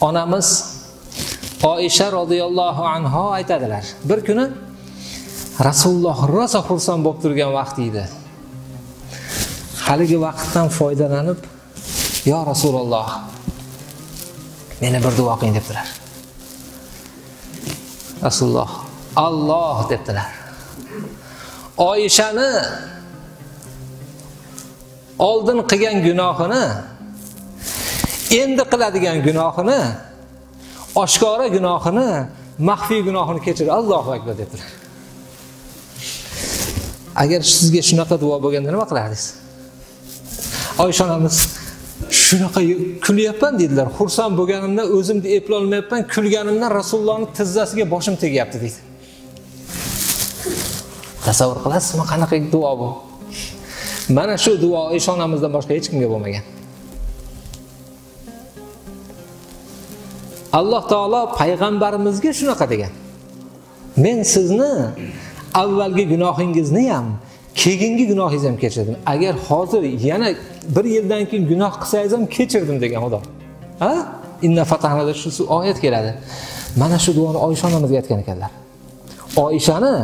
onamiz Oisha radhiyallohu anha aytadilar. Bir kuni Rasululloh rosa xursand bo'lib turgan vaqt edi. Haligi vaqtdan foydalanib, "Ya Rasululloh, meni bir duo qiling" debdilar. Rasululloh "Alloh" debdilar. Oishani oldin qilgan gunohini, endi qiladigan gunohini, oshkora gunohini, maxfiy gunohini kechir. Allohu akbar debdilar. Agar sizga shunaqa duo bo'lganda nima qilardingiz? Oysha onamiz shunaqa kulyapman dedilar. Xursand bo'lganimdan o'zimni eplay olmayapman, kulganimdan Rasulullohning tizzasiga boshim tegyapti dedi. Tasavvur qilasizmi qanaqa duo bu? Mana shu duo Oysha onamizdan boshqa hech kimga bo'lmagan. Alloh taolo payg'ambarimizga shunaqa degan. Men sizni avvalgi gunohingizni ham, keyingi gunohingizni ham kechirdim. Agar hozir yana bir yildan keyin gunoh qilsangiz ham kechirdim degan Xudo. Ha? Inna fatahnada shu oyat keladi. Mana shu duoni Oysha onamizga aytgan ekanlar. Oyshani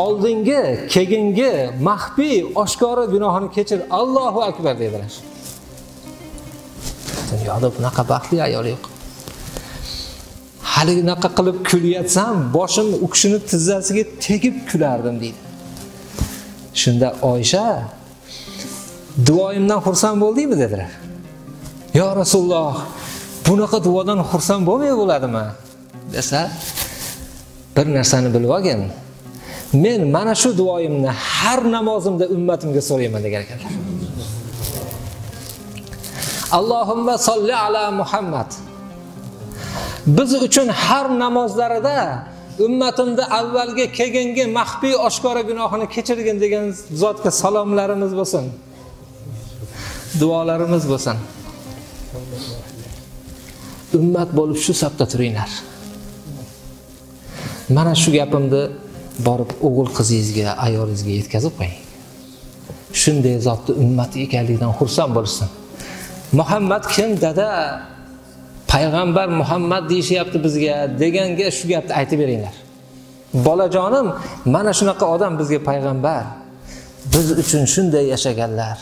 oldingi, keyingi maxfiy, oshkora gunohini kechir. Allohu akbar dedilar. Dunyoda bunaqa baxtli ayol yo'q. Haligi naqa qilib kulyatsam, boshim u kishini tizzasiga tegib kulardim deydi. Shunda Oysha duoyimdan xursand bo'ldingmi dedilar. "Ya Rasululloh, bunaqa duodan xursand bo'lmay bo'ladimi?" desa, bir narsani bilib olgin. Men mana shu duoyimni har namozimda ummatimga so'rayman degan ekanlar. Allohumma solli ala Muhammad. Biz uchun har namozlarida ummatimda avvalgi, keyingi maxfiy, oshkora gunohini kechirgin degan zotga salomlarimiz bo'lsin. Duolarimiz bo'lsin. Ummat bo'lib shu safda turinglar. Mana shu gapimni borib o'g'il qizingizga, ayolingizga yetkazib qo'ying. Shunday zotni ummati ekanligidan xursand bo'lsin. Muhammad kim dada? Payg'ambar Muhammad deyishyapti bizga deganga shu gapni aytib beringlar. Bolajonim, mana shunaqa odam bizga payg'ambar. Biz uchun shunday yashaganlar.